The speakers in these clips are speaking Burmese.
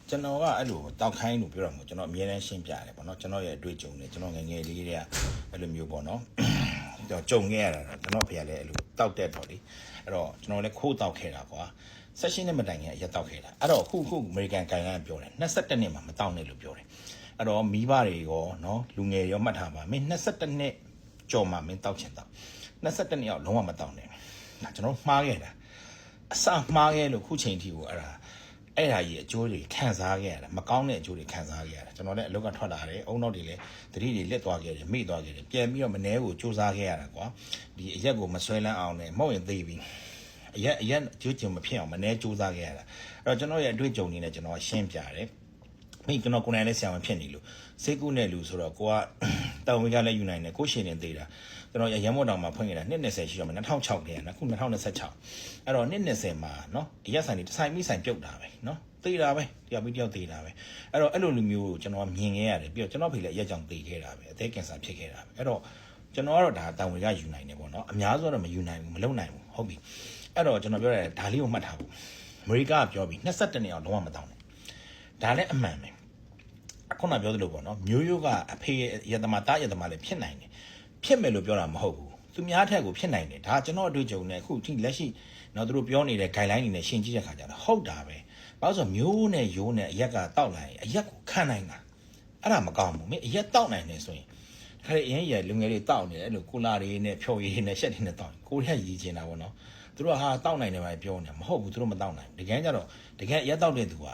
ကျွန်တော်ကအဲ့လိုတောက်ခိုင်းလို့ပြောရမှာကျွန်တော်အများနဲ့ရှင်းပြတယ်ပေါ့နော်ကျွန်တော်ရဲ့အတွေ့အကြုံတွေကျွန်တော်ငယ်ငယ်လေးတွေကအဲ့လိုမျိုးပေါ့နော်ကြုံခဲ့ရတာကျွန်တော်ဖေကလည်းအဲ့လိုတောက်တဲ့ပေါ့လေအဲ့တော့ကျွန်တော်လည်းခိုးတောက်ခဲ့တာကွာဆက်ရှင်းနဲ့မတိုင်ခင်အရက်တောက်ခဲ့တာအဲ့တော့ခုအမေရိကန်ကိုင်ကပြောတယ်22နှစ်မှာမတောက်နဲ့လို့ပြောတယ်အဲ့တော့မိဘတွေရောနော်လူငယ်ရောမှတ်ထားပါမင်း22နှစ်ကြော်မှမင်းတောက်ချင်တောက်22နှစ်ရောက်လုံးဝမတောက်နဲ့ဒါကျွန်တော်မှားခဲ့တာအစမှားခဲ့လို့ခုချိန်ထိကိုအဲ့ဒါကြီးအကျိုးတွေခံစားခဲ့ရတာမကောင်းတဲ့အကျိုးတွေခံစားခဲ့ရတာကျွန်တော်လည်းအလုပ်ကထွက်လာတယ်အုံနောက်တွေလည်းသတိတွေလက်သွားခဲ့တယ်မိသွားခဲ့တယ်ပြန်ပြီးတော့မနှဲကိုစူးစမ်းခဲ့ရတာကွာဒီအရက်ကိုမဆွဲလန်းအောင်နဲ့မဟုတ်ရင်သေးပြီအရက်ကျိုးကျုံမဖြစ်အောင်မနှဲစူးစမ်းခဲ့ရတာအဲ့တော့ကျွန်တော်ရဲ့အတွေ့အကြုံတွေနဲ့ကျွန်တော်ရှင်းပြတယ်မိကျွန်တော်ကိုယ်တိုင်လည်းဆရာဝန်ဖြစ်နေလို့စိတ်ကူးနဲ့လူဆိုတော့ကိုကတောင်ဝေကလည်းယူနိုင်တယ်ကိုရှင်နေသေးတာကျွန်တော်ရမို့တောင်မှာဖွင့်ခဲ့တာ20ရှိတော့မှ2006ကျန်တာခု2026အဲ့တော့20မှာနော်အရက်ဆိုင်တွေဆိုင်မိဆိုင်ပြုတ်တာပဲနော်သေးတာပဲတယောက်ပြီးတယောက်သေးတာပဲအဲ့တော့အဲ့လိုလူမျိုးကိုကျွန်တော်မြင်ခဲ့ရတယ်ပြီးတော့ကျွန်တော်ဖေလည်းအရက်ကြောင့်သေးခဲ့တာပဲအသေးကင်ဆာဖြစ်ခဲ့တာပဲအဲ့တော့ကျွန်တော်ကတော့ဒါတောင်ဝေကယူနိုင်တယ်ပေါ့နော်အများစုတော့မယူနိုင်ဘူးမလုံနိုင်ဘူးဟုတ်ပြီအဲ့တော့ကျွန်တော်ပြောရတယ်ဒါလေးကိုမှတ်ထားဖို့အမေရိကပြောပြီး22နှစ်အောင်လုံးဝမတောင်းနဲ့ဒါလည်းအမှန်ပဲခုနပြောသလိုပေါ့နော်မျိုးရိုးကအဖေရတမတားရတမလည်းဖြစ်နိုင်တယ်ဖြစ်မယ်လို့ပြောတာမဟုတ်ဘူးသူများထက်ကိုဖြစ်နိုင်တယ်ဒါကျွန်တော်အတွေ့အကြုံနဲ့အခုထိလက်ရှိတော့သူတို့ပြောနေတဲ့ guideline တွေနဲ့ရှင်းကြည့်တဲ့ခါကျတော့ဟုတ်တာပဲဘာလို့ဆိုမျိုးနဲ့ရိုးနဲ့အရက်ကတောက်လိုက်ရင်အရက်ကိုခံနိုင်တာအဲ့ဒါမကောင်းဘူးမင်းအရက်တောက်နိုင်တယ်ဆိုရင်ခါအရင်ရလူငယ်တွေတောက်နေတယ်အဲ့လိုကိုလာတွေနဲ့ဖြော်ရည်နဲ့ရှက်တွေနဲ့တောက်ကိုရက်ရည်ချင်တာပေါ့နော်သူတို့ကဟာတောက်နိုင်တယ်ပဲပြောနေမဟုတ်ဘူးသူတို့မတောက်နိုင်တကယ်ကြတော့တကယ်အရက်တောက်တဲ့သူက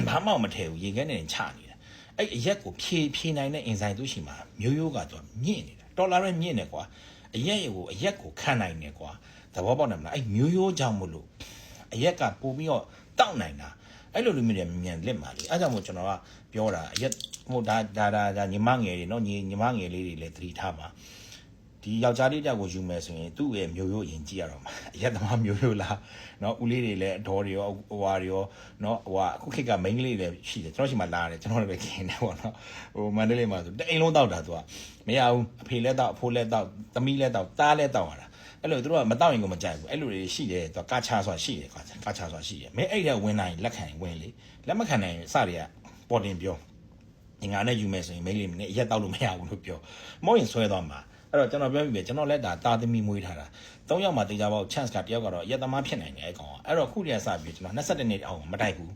ဘာမှမထည့်ဘူးရေခဲနဲ့ချနေတာအဲ့အရက်ကိုဖြေနိုင်တဲ့အင်ဇိုင်သူရှိမှာမျိုးရိုးကသူကမြင့်နေတာဒေါ်လာရဲ့မြင့်နေကွာအရက်ကိုခံနိုင်နေကွာသဘောပေါက်တယ်မလားအဲ့မျိုးရိုးကြောင့်မလို့အရက်ကပို့ပြီးတော့တောက်နိုင်တာအဲ့လိုလူမျိုးတွေမြန်လက်မှာလေအဲ့ကြောင့်မို့ကျွန်တော်ကပြောတာအရက်ဟိုဒါညီမငယ်တွေနော်ညီမငယ်လေးတွေလည်းသတိထားပါဒီယောက်ျားလေးတောက်ကိုယူမယ်ဆိုရင်သူ့ရဲ့မျိုးရိုးရင်ကြည့်ရတော့မှာအရက်သမားမျိုးရိုးလားနော်ဦးလေးတွေလည်းအတော်တွေရောဟိုဟာတွေရောနော်ဟိုဟာအခုခေတ်ကမိန်းကလေးတွေရှိတယ်ကျွန်တော်ရှိမှလာတယ်ကျွန်တော်လည်းခင်တယ်ပေါ့နော်ဟိုမန္တလေးမှာဆိုတအိမ်လုံးတောက်တာသူကမရဘူးအဖေလည်းတောက်အဖိုးလည်းတောက်သမီးလည်းတောက်သားလည်းတောက်ရတာအဲ့လိုသူတို့ကမတောက်ရင်ကိုမကြိုက်ဘူးအဲ့လိုတွေရှိတယ်သူကကာချာဆိုတာရှိတယ်ကွာကာချာဆိုတာရှိတယ်မင်းအဲ့ဒါဝင်နိုင်လက်ခံဝင်လေလက်မခံနိုင်စတွေကပေါ်တင်ပြောငါနဲ့ယူမယ်ဆိုရင်မိန်းလေးနဲ့အရက်တောက်လို့မရဘူးလို့ပြောမဟုတ်ရင်ဆွဲသွားမှာအဲ့တော့ကျွန်တော်ပြောပြီးပြီကျွန်တော်လက်တာသမီမွေးထားတာ3ယောက်မှတေချာပေါက် chance ကတယောက်ကတော့ရက်သမားဖြစ်နိုင်တယ်အဲ့ကောင်အဲ့တော့ခုတည်းကစပြီးကျွန်တော်22နှစ်အောင်မတိုက်ဘူး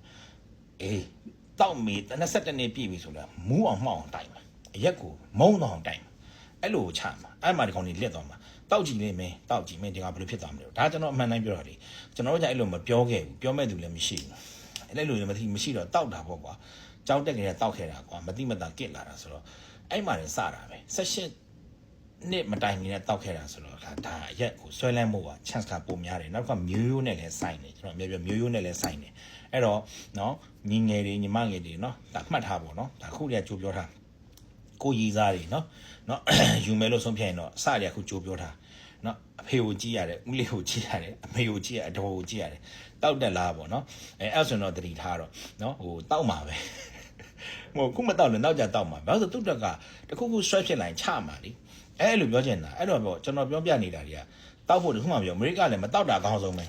အေးတောက်မီ22နှစ်ပြည့်ပြီဆိုတော့မူးအောင်မှောက်အောင်တိုက်မှာအရက်ကိုမုံတော့အောင်တိုက်မှာအဲ့လိုချမှာအဲ့မှာဒီကောင်ကြီးလက်သွားမှာတောက်ကြည့်နေမယ်တောက်ကြည့်မယ်ဒီကဘယ်လိုဖြစ်သွားမလဲဒါကျွန်တော်အမှန်တိုင်းပြောတာလေကျွန်တော်တို့ကအဲ့လိုမပြောခဲ့ဘူးပြောမဲ့သူလည်းမရှိဘူးအဲ့လိုမရှိတော့တောက်တာပေါ့ကွာကြောက်တက်ကြတောက်ခဲ့တာကွာမတိမတာကစ်လာတာဆိုတော့အဲ့မှာလည်းစတာပဲ18နှစ်မတိုင်မီနဲ့တောက်ခဲ့တာဆိုတော့ဒါအရက်ကိုဆွဲလန်းမှုက chance ကပိုများတယ်နောက်ကမျိုးရိုးနဲ့လည်းဆိုင်တယ်ကျွန်တော်အများပြောမျိုးရိုးနဲ့လည်းဆိုင်တယ်အဲ့တော့နော်ညီငယ်တွေညီမငယ်တွေနော်ဒါမှတ်ထားပေါ့နော်ဒါခုတည်းကကြိုးပြောထားကိုရီစားတွေနော်ယူမယ်လို့ဆုံးဖြတ်ရင်တော့အစတည်းကခုကြိုးပြောထားနော်အဖေကိုကြည့်ရတယ်ဦးလေးကိုကြည့်ရတယ်အမေကိုကြည့်ရအတော်ကိုကြည့်ရတယ်တောက်တက်လားပေါ့နော်အဲ့ဆိုတော့တတိထားတော့နော်ဟိုတောက်မှာပဲဟိုခုမတောက်လည်းနောက်ကြတောက်မှာဘာလို့ဆိုသူ့တက်ကတခုခု stress ဖြစ်လာရင်ချမှာလေအဲ့လိုပြောချင်တာအဲ့တော့ပြောကျွန်တော်ပြောပြနေတာတွေကတောက်ဖို့တခုမှပြောအမေရိကလည်းမတောက်တာအကောင်းဆုံးပ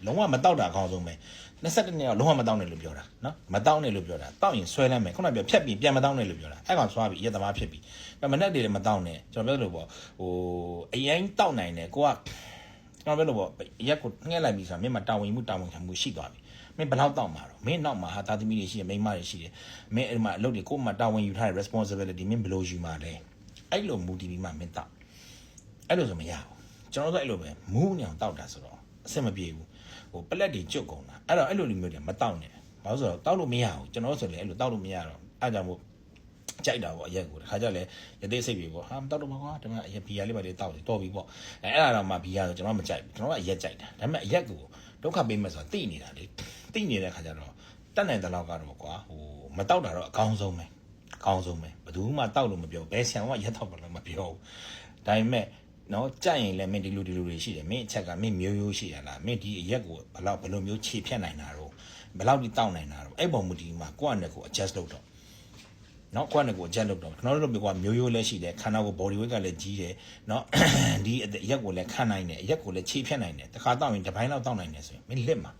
ဲလုံးဝမတောက်တာအကောင်းဆုံးပဲ22နှစ်ကလုံးဝမတောက်နဲ့လို့ပြောတာနော်မတောက်နဲ့လို့ပြောတာတောက်ရင်ဆွဲလမ်းမယ်ခုနကပြောဖြတ်ပြီးပြန်မတောက်နဲ့လို့ပြောတာအဲ့ကောင်ဆွားပြီးအရက်သမားဖြစ်ပြီးမနဲ့တည်းလည်းမတောက်နဲ့ကျွန်တော်ပြောလို့ပေါ့ဟိုအရင်တောက်နိုင်တယ်ကိုကကျွန်တော်ပြောလို့ပေါ့အရက်ကိုငှက်လိုက်ပြီးဆိုတာမင်းမတာဝန်မှုရှိသွားပြီမင်းဘယ်လောက်တောက်မှာတော့မင်းနောက်မှာဟာတာသမီတွေရှိတယ်မိန်းမတွေရှိတယ်မင်းအဲ့မှာအလုပ်တွေကိုမှတာဝန်ယူထားတဲ့ responsibility မင်းဘယ်လိုယူမှာလဲအဲ့လိုမူတည်ပြီးမှမင်းတောက်အဲ့လိုဆိုမရဘူးကျွန်တော်တို့အဲ့လိုပဲမူးညောင်တောက်တာဆိုတော့အဆင်မပြေဘူးဟိုပလက်တွေကျွတ်ကုန်တာအဲ့တော့အဲ့လိုလူမျိုးတွေမတောက်နဲ့ဘာလို့ဆိုတော့တောက်လို့မရဘူးကျွန်တော်ဆိုလည်းအဲ့လိုတောက်လို့မရတော့အဲ့ကြောင့်မို့ကြိုက်တာပေါ့အရက်ကိုတခါကျလည်းရသေးစိတ်ပြီပေါ့ဟာမတောက်တော့မှာကွာဒါပေမဲ့အရက်ဘီယာလေးပါလေးတောက်တယ်တော်ပြီပေါ့အဲ့ဒါတော့မှဘီယာဆိုကျွန်တော်မကြိုက်ဘူးကျွန်တော်ကအရက်ကြိုက်တာဒါပေမဲ့အရက်ကိုဒုက္ခပေးမယ်ဆိုတာသိနေတာလေသိနေတဲ့ခါကျတော့တတ်နိုင်တဲ့လောက်ကတော့ကွာဟိုမတောက်တာတော့အကောင်းဆုံးပဲအကောင်းဆုံးပဲဘယ်သူမှတောက်လို့မပြောဘယ်ဆံကရက်တော့ဘာလို့မပြောဘူးဒါပေမဲ့နော်ကြိုက်ရင်လည်းမင်းဒီလိုတွေရှိတယ်မင်းအချက်ကမင်းမျိုးရိုးရှိရလားမင်းဒီအရက်ကိုဘယ်လိုမျိုးခြေဖြတ်နိုင်တာတော့ဘယ်လောက်ထိတောက်နိုင်တာတော့အဲ့ပုံမူဒီမှာကိုယ့်အနေကို adjust လုပ်တော့နော်ကိုယ့်အနေကို adjust လုပ်တော့ကျွန်တော်တို့ပြောကမျိုးရိုးလည်းရှိတယ်ခန္ဓာကိုယ် body weight ကလည်းကြီးတယ်နော်ဒီအရက်ကိုလည်းခံနိုင်တယ်အရက်ကိုလည်းခြေဖြတ်နိုင်တယ်တခါတောက်ရင်တစ်ပိုင်းလောက်တောက်နိုင်တယ်ဆိုရင်မင်းလက်မှာ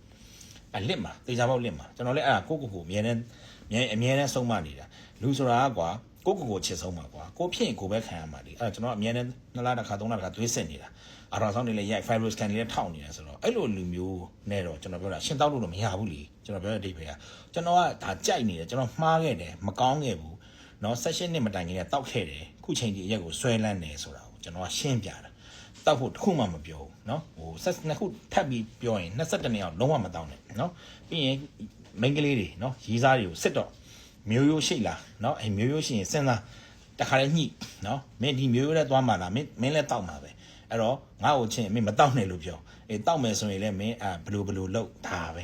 လစ်မှာတေချာပေါက်လစ်မှာကျွန်တော်လည်းအဲ့ဒါကိုအမြဲတမ်းဆုံးမနေတာလူဆိုတာကွာကိုချစ်ဆုံးပါကွာကိုဖြစ်ရင်ကိုပဲခံရမှာလေအဲ့ကျွန်တော်အမြဲတမ်း2လတစ်ခါ3လတစ်ခါသွေးစစ်နေတာအရာဆောင်တွေလည်းရိုက် fibro scan တွေလည်းထောက်နေတာဆိုတော့အဲ့လိုလူမျိုးနဲ့တော့ကျွန်တော်ပြောတာရှင်းတောက်လို့တော့မရဘူးလေကျွန်တော်ပြောတဲ့အဓိပ္ပာယ်ကကျွန်တော်ကဒါကြိုက်နေတယ်ကျွန်တော်မှားခဲ့တယ်မကောင်းခဲ့ဘူးเนาะ16နှစ်မတိုင်ခင်ကတောက်ခဲ့တယ်ခုချိန်ဒီအရက်ကိုဆွဲလန်းနေဆိုတာကိုကျွန်တော်ကရှင်းပြတာတောက်ဖို့တစ်ခုမှမပြောဘူးเนาะဟိုနှစ်ခုထပ်ပြီးပြောရင်22နှစ်အောင်လုံးဝမတောက်နဲ့เนาะပြီးရင်မိန်းကလေးတွေเนาะရီးစားတွေကိုစစ်တော့မျိုးရိုးရှိလားเนาะအဲမျိုးရိုးရှိရင်စဉ်းစားတခါလေးညှိเนาะမင်းဒီမျိုးရိုးနဲ့သွားမှလားမင်းလည်းတောက်မှာပဲအဲ့တော့ငါ့ကိုချင်းမင်းမတောက်နဲ့လို့ပြောအေးတောက်မယ်ဆိုရင်လည်းမင်းဘလူလုပ်ဒါပဲ